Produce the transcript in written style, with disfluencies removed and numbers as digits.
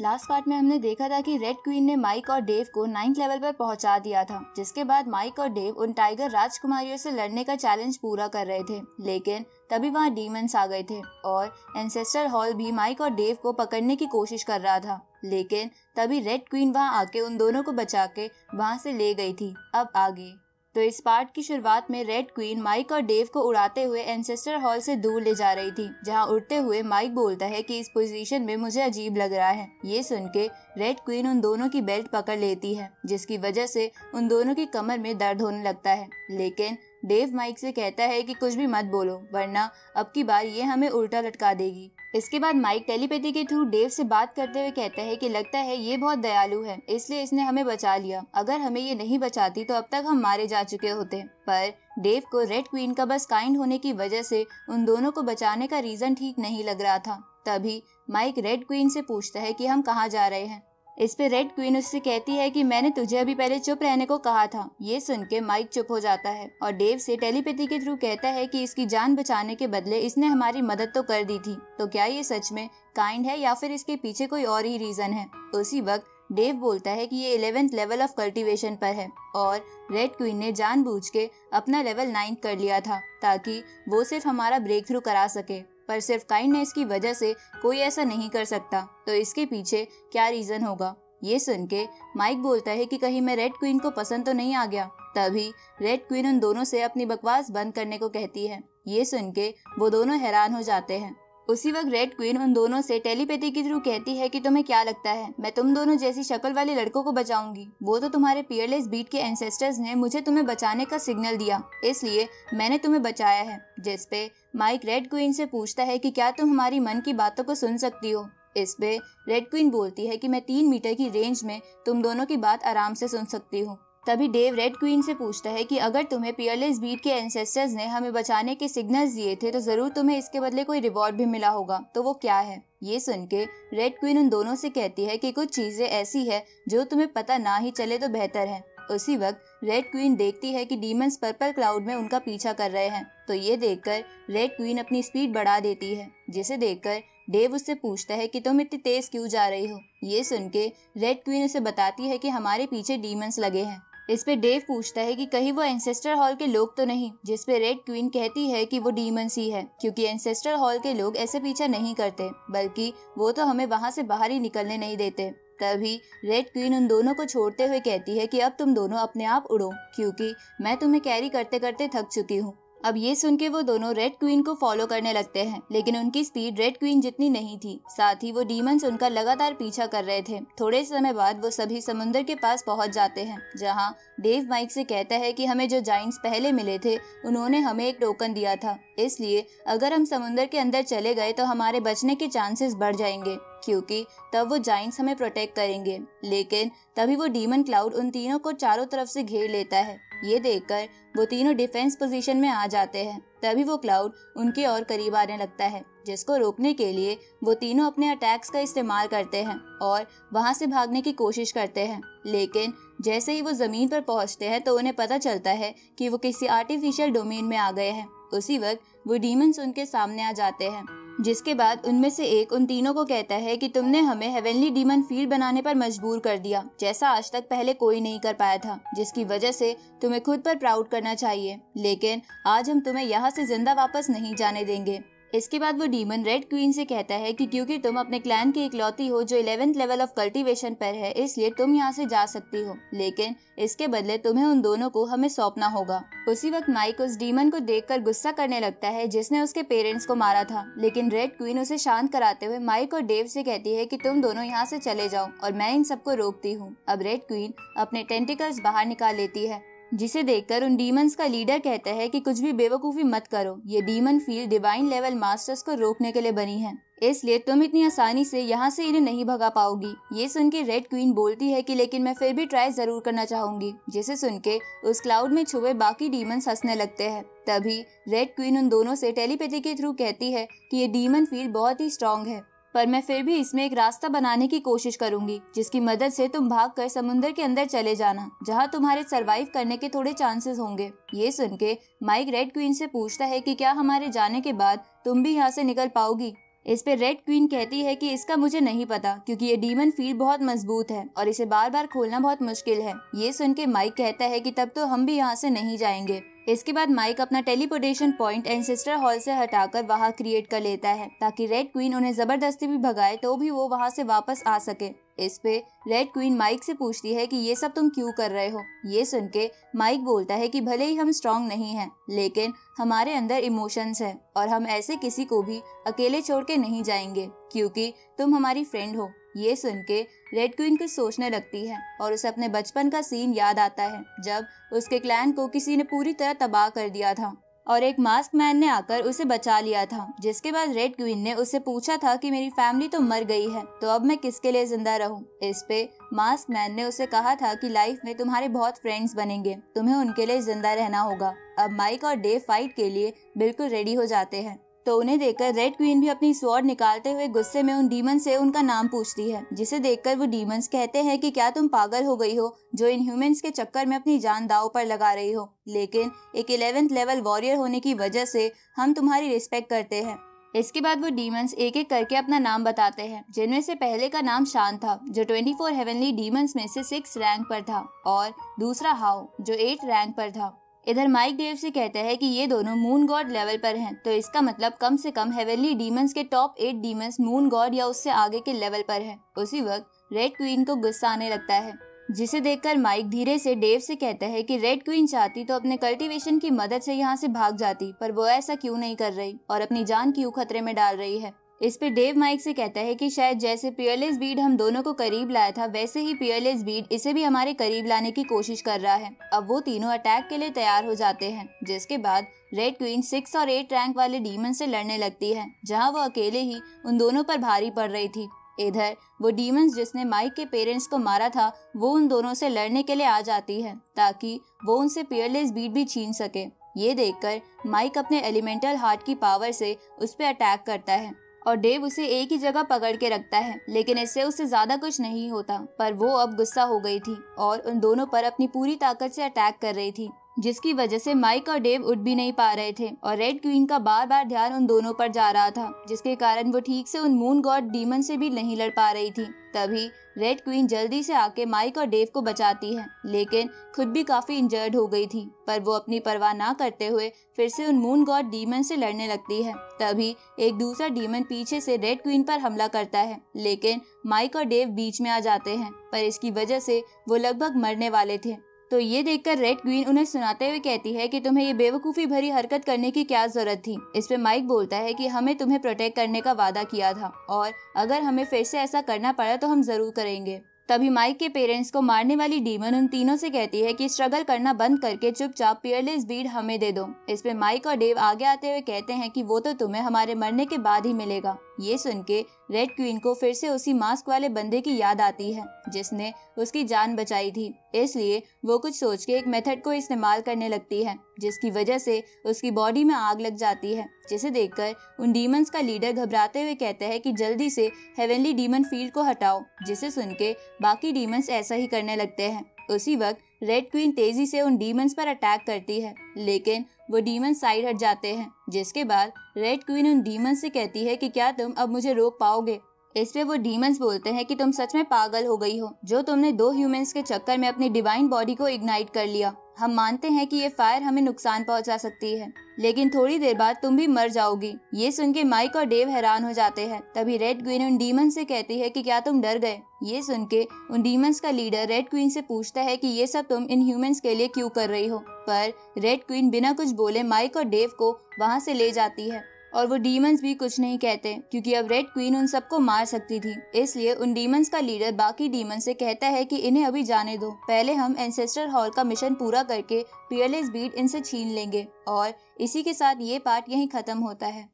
Last part में हमने देखा था कि रेड क्वीन ने माइक और डेव को 9th लेवल पर पहुंचा दिया था, जिसके बाद माइक और डेव उन टाइगर राजकुमारियों से लड़ने का चैलेंज पूरा कर रहे थे। लेकिन तभी वहां डीमंस आ गए थे और एंसेस्टर हॉल भी माइक और डेव को पकड़ने की कोशिश कर रहा था। लेकिन तभी रेड क्वीन वहां आके उन दोनों को बचा के वहां से ले गई थी। अब आगे तो इस पार्ट की शुरुआत में रेड क्वीन माइक और डेव को उड़ाते हुए एंसेस्टर हॉल से दूर ले जा रही थी, जहां उड़ते हुए माइक बोलता है कि इस पोजीशन में मुझे अजीब लग रहा है। ये सुन के रेड क्वीन उन दोनों की बेल्ट पकड़ लेती है, जिसकी वजह से उन दोनों की कमर में दर्द होने लगता है। लेकिन डेव माइक से कहता है कि कुछ भी मत बोलो, वरना अब की बार ये हमें उल्टा लटका देगी। इसके बाद माइक टेलीपैथी के थ्रू डेव से बात करते हुए कहता है कि लगता है ये बहुत दयालु है, इसलिए इसने हमें बचा लिया। अगर हमें ये नहीं बचाती तो अब तक हम मारे जा चुके होते। पर डेव को रेड क्वीन का बस काइंड होने की वजह से उन दोनों को बचाने का रीजन ठीक नहीं लग रहा था। तभी माइक रेड क्वीन से पूछता है कि हम कहाँ जा रहे हैं। इस पे रेड क्वीन उससे कहती है कि मैंने तुझे अभी पहले चुप रहने को कहा था। ये सुन के माइक चुप हो जाता है और डेव से टेलीपैथी के थ्रू कहता है कि इसकी जान बचाने के बदले इसने हमारी मदद तो कर दी थी, तो क्या ये सच में काइंड है या फिर इसके पीछे कोई और ही रीजन है। उसी वक्त डेव बोलता है कि ये 11th लेवल ऑफ कल्टीवेशन पर है और रेड क्वीन ने जानबूझ के अपना लेवल 9 कर लिया था ताकि वो सिर्फ हमारा ब्रेक थ्रू करा सके, पर सिर्फ काइंडनेस की वजह से कोई ऐसा नहीं कर सकता। तो इसके पीछे क्या रीजन होगा। ये सुन के माइक बोलता है कि कहीं मैं रेड क्वीन को पसंद तो नहीं आ गया। तभी रेड क्वीन उन दोनों से अपनी बकवास बंद करने को कहती है। ये सुन के वो दोनों हैरान हो जाते हैं। उसी वक्त रेड क्वीन उन दोनों से टेलीपैथी के थ्रू कहती है कि तुम्हें क्या लगता है मैं तुम दोनों जैसी शक्ल वाले लड़कों को बचाऊंगी। वो तो तुम्हारे पियरलेस बीट के एंसेस्टर्स ने मुझे तुम्हें बचाने का सिग्नल दिया, इसलिए मैंने तुम्हें बचाया है। जिस पे माइक रेड क्वीन से पूछता है कि क्या तुम हमारी मन की बातों को सुन सकती हो। इस पे रेड क्वीन बोलती है कि मैं 3 मीटर की रेंज में तुम दोनों की बात आराम से सुन सकती हूँ। तभी डेव रेड क्वीन से पूछता है कि अगर तुम्हें पियरलेस बीट के एंसेस्टर्स ने हमें बचाने के सिग्नल्स दिए थे तो जरूर तुम्हें इसके बदले कोई रिवॉर्ड भी मिला होगा, तो वो क्या है। ये सुन के रेड क्वीन उन दोनों से कहती है कि कुछ चीजें ऐसी है जो तुम्हें पता ना ही चले तो बेहतर है। उसी वक्त रेड क्वीन देखती है कि डीमंस पर्पल क्लाउड में उनका पीछा कर रहे हैं, तो ये देखकर रेड क्वीन अपनी स्पीड बढ़ा देती है, जिसे देखकर डेव उससे पूछता है कि तुम इतनी तेज क्यों जा रही हो। ये सुन के रेड क्वीन उसे बताती है कि हमारे पीछे डीमंस लगे हैं। इस पे डेव पूछता है कि कहीं वो एंसेस्टर हॉल के लोग तो नहीं, जिस पे रेड क्वीन कहती है कि वो डीमंस ही है, क्योंकि एंसेस्टर हॉल के लोग ऐसे पीछा नहीं करते, बल्कि वो तो हमें वहाँ से बाहर ही निकलने नहीं देते। तभी रेड क्वीन उन दोनों को छोड़ते हुए कहती है कि अब तुम दोनों अपने आप उड़ो, क्योंकि मैं तुम्हें कैरी करते करते थक चुकी हूँ। अब ये सुन के वो दोनों रेड क्वीन को फॉलो करने लगते हैं, लेकिन उनकी स्पीड रेड क्वीन जितनी नहीं थी। साथ ही वो डीमंस उनका लगातार पीछा कर रहे थे। थोड़े समय बाद वो सभी समुद्र के पास पहुंच जाते हैं, जहां डेव माइक से कहता है कि हमें जो जाइंट्स पहले मिले थे उन्होंने हमें एक टोकन दिया था, इसलिए अगर हम समुद्र के अंदर चले गए तो हमारे बचने के चांसेस बढ़ जाएंगे, क्योंकि तब वो जाइंट्स हमें प्रोटेक्ट करेंगे। लेकिन तभी वो डीमन क्लाउड उन तीनों को चारों तरफ से घेर लेता है। ये देखकर वो तीनों डिफेंस पोजीशन में आ जाते हैं। तभी वो क्लाउड उनके और करीब आने लगता है, जिसको रोकने के लिए वो तीनों अपने अटैक्स का इस्तेमाल करते हैं और वहां से भागने की कोशिश करते हैं। लेकिन जैसे ही वो जमीन पर पहुंचते हैं तो उन्हें पता चलता है कि वो किसी आर्टिफिशियल डोमेन में आ गए हैं। उसी वक्त वो डीमंस उनके सामने आ जाते हैं, जिसके बाद उनमें से एक उन तीनों को कहता है कि तुमने हमें हेवनली डीमन फील्ड बनाने पर मजबूर कर दिया, जैसा आज तक पहले कोई नहीं कर पाया था, जिसकी वजह से तुम्हें खुद पर प्राउड करना चाहिए। लेकिन आज हम तुम्हें यहाँ से जिंदा वापस नहीं जाने देंगे। इसके बाद वो डीमन रेड क्वीन से कहता है कि क्योंकि तुम अपने क्लैन की इकलौती हो जो 11th लेवल ऑफ कल्टीवेशन पर है, इसलिए तुम यहाँ से जा सकती हो, लेकिन इसके बदले तुम्हें उन दोनों को हमें सौंपना होगा। उसी वक्त माइक उस डीमन को देखकर गुस्सा करने लगता है जिसने उसके पेरेंट्स को मारा था, लेकिन रेड क्वीन उसे शांत कराते हुए माइक और डेव से कहती है कि तुम दोनों यहाँ से चले जाओ और मैं इन सबको रोकती हूँ। अब रेड क्वीन अपने टेंटिकल्स बाहर निकाल लेती है, जिसे देखकर उन डीमंस का लीडर कहता है कि कुछ भी बेवकूफी मत करो, ये demon field divine level masters को रोकने के लिए बनी है, इसलिए तुम इतनी आसानी से यहाँ से इन्हें नहीं भगा पाओगी। ये सुन के रेड क्वीन बोलती है कि लेकिन मैं फिर भी ट्राई जरूर करना चाहूंगी, जिसे सुन के उस क्लाउड में छुपे बाकी डीमंस हंसने लगते हैं। तभी रेड क्वीन उन दोनों से टेलीपैथी के थ्रू कहती है कि ये डीमन फील्ड बहुत ही स्ट्रॉन्ग है, पर मैं फिर भी इसमें एक रास्ता बनाने की कोशिश करूंगी, जिसकी मदद से तुम भागकर समुद्र के अंदर चले जाना, जहां तुम्हारे सरवाइव करने के थोड़े चांसेस होंगे। ये सुन के माइक रेड क्वीन से पूछता है कि क्या हमारे जाने के बाद तुम भी यहाँ से निकल पाओगी। इस पे रेड क्वीन कहती है कि इसका मुझे नहीं पता क्योंकि ये डीमन फील्ड बहुत मजबूत है और इसे बार बार खोलना बहुत मुश्किल है। ये सुन के माइक कहता है कि तब तो हम भी यहाँ से नहीं जाएंगे। इसके बाद माइक अपना टेलीपोर्टेशन पॉइंट एंसेस्टर हॉल से हटाकर वहाँ क्रिएट कर लेता है ताकि रेड क्वीन उन्हें जबरदस्ती भी भगाए तो भी वो वहाँ से वापस आ सके। इस पे रेड क्वीन माइक से पूछती है कि ये सब तुम क्यों कर रहे हो। ये सुन के माइक बोलता है कि भले ही हम स्ट्रांग नहीं हैं, लेकिन हमारे अंदर इमोशंस है और हम ऐसे किसी को भी अकेले छोड़ के नहीं जाएंगे क्योंकि तुम हमारी फ्रेंड हो। ये सुन के रेड क्वीन कुछ सोचने लगती है और उसे अपने बचपन का सीन याद आता है जब उसके क्लैन को किसी ने पूरी तरह तबाह कर दिया था और एक मास्क मैन ने आकर उसे बचा लिया था। जिसके बाद रेड क्वीन ने उससे पूछा था कि मेरी फैमिली तो मर गई है तो अब मैं किसके लिए जिंदा रहूं। इस पे मास्क मैन ने उसे कहा था कि लाइफ में तुम्हारे बहुत फ्रेंड्स बनेंगे, तुम्हें उनके लिए जिंदा रहना होगा। अब माइक और डेव फाइट के लिए बिल्कुल रेडी हो जाते हैं तो उन्हें देखकर रेड क्वीन भी अपनी स्वॉर्ड निकालते हुए गुस्से में उन डीमन से उनका नाम पूछती है, जिसे देखकर वो डीमंस कहते हैं कि क्या तुम पागल हो गई हो जो इन ह्यूमंस के चक्कर में अपनी जान दांव पर लगा रही हो, लेकिन एक 11th लेवल वॉरियर होने की वजह से हम तुम्हारी रिस्पेक्ट करते हैं। इसके बाद वो डीमंस एक एक करके अपना नाम बताते हैं, जिनमें से पहले का नाम शान था जो 24 हेवनली डीमंस में से 6 रैंक पर था और दूसरा हाउ जो 8 रैंक पर था। इधर माइक डेव से कहता है कि ये दोनों मून गॉड लेवल पर हैं, तो इसका मतलब कम से कम हेवनली डीमंस के टॉप 8 डीमंस मून गॉड या उससे आगे के लेवल पर हैं। उसी वक्त रेड क्वीन को गुस्सा आने लगता है, जिसे देखकर माइक धीरे से डेव से कहता है कि रेड क्वीन चाहती तो अपने कल्टीवेशन की मदद से यहाँ से भाग जाती, पर वो ऐसा क्यों नहीं कर रही और अपनी जान क्यों खतरे में डाल रही है। इस पे डेव माइक से कहता है कि शायद जैसे पियरलेस बीड हम दोनों को करीब लाया था वैसे ही पियरलेस बीड इसे भी हमारे करीब लाने की कोशिश कर रहा है। अब वो तीनों अटैक के लिए तैयार हो जाते हैं, जिसके बाद रेड क्वीन 6 और 8 रैंक वाले डीमन से लड़ने लगती है जहां वो अकेले ही उन दोनों पर भारी पड़ रही थी। इधर वो डीमंस जिसने माइक के पेरेंट्स को मारा था वो उन दोनों से लड़ने के लिए आ जाती है ताकि वो उनसे पियरलेस बीड भी छीन सके। ये देखकर माइक अपने एलिमेंटल हार्ट की पावर से उस पर अटैक करता है और डेव उसे एक ही जगह पकड़ के रखता है, लेकिन इससे उससे ज्यादा कुछ नहीं होता। पर वो अब गुस्सा हो गई थी और उन दोनों पर अपनी पूरी ताकत से अटैक कर रही थी, जिसकी वजह से माइक और डेव उठ भी नहीं पा रहे थे और रेड क्वीन का बार बार ध्यान उन दोनों पर जा रहा था, जिसके कारण वो ठीक से उन मून गॉड डीमन से भी नहीं लड़ पा रही थी। तभी रेड क्वीन जल्दी से आके माइक और डेव को बचाती है, लेकिन खुद भी काफी इंजर्ड हो गई थी। पर वो अपनी परवाह ना करते हुए फिर से उन मून गॉड डीमन से लड़ने लगती है। तभी एक दूसरा डीमन पीछे से रेड क्वीन पर हमला करता है, लेकिन माइक और डेव बीच में आ जाते हैं, पर इसकी वजह से वो लगभग मरने वाले थे। तो ये देखकर रेड क्वीन उन्हें सुनाते हुए कहती है कि तुम्हें ये बेवकूफ़ी भरी हरकत करने की क्या जरूरत थी। इस पे माइक बोलता है कि हमें तुम्हें प्रोटेक्ट करने का वादा किया था और अगर हमें फिर से ऐसा करना पड़ा तो हम जरूर करेंगे। तभी माइक के पेरेंट्स को मारने वाली डीमन उन तीनों से कहती है कि स्ट्रगल करना बंद करके चुपचाप पियरलेस बीड हमें दे दो। इस पे माइक और डेव आगे आते हुए कहते हैं कि वो तो तुम्हें हमारे मरने के बाद ही मिलेगा। ये सुन के रेड क्वीन को फिर से उसी मास्क वाले बंदे की याद आती है जिसने उसकी जान बचाई थी, इसलिए वो कुछ सोच के एक मेथड को इस्तेमाल करने लगती है, जिसकी वजह से उसकी बॉडी में आग लग जाती है, जिसे देखकर उन डीमंस का लीडर घबराते हुए कहता है कि जल्दी से हेवनली डीमन फील्ड को हटाओ, जिसे सुन के बाकी डीमंस ऐसा ही करने लगते हैं। उसी वक्त रेड क्वीन तेजी से उन डीमंस पर अटैक करती है, लेकिन वो डीमंस साइड हट जाते हैं, जिसके बाद रेड क्वीन उन डीमंस से कहती है कि क्या तुम अब मुझे रोक पाओगे। इस पे वो डीमंस बोलते हैं कि तुम सच में पागल हो गई हो जो तुमने 2 ह्यूमंस के चक्कर में अपनी डिवाइन बॉडी को इग्नाइट कर लिया। हम मानते हैं कि ये फायर हमें नुकसान पहुंचा सकती है, लेकिन थोड़ी देर बाद तुम भी मर जाओगी। ये सुन के माइक और डेव हैरान हो जाते हैं। तभी रेड क्वीन उन डीमंस से कहती है कि क्या तुम डर गए। ये सुन के उन डीमंस का लीडर रेड क्वीन से पूछता है कि ये सब तुम इन ह्यूमंस के लिए क्यों कर रही हो, पर रेड क्वीन बिना कुछ बोले माइक और डेव को वहाँ से ले जाती है और वो डीमंस भी कुछ नहीं कहते क्योंकि अब रेड क्वीन उन सबको मार सकती थी। इसलिए उन डीमंस का लीडर बाकी डीमंस से कहता है कि इन्हें अभी जाने दो, पहले हम एंसेस्टर हॉल का मिशन पूरा करके पियरलेस बीड इनसे छीन लेंगे। और इसी के साथ ये पार्ट यहीं खत्म होता है।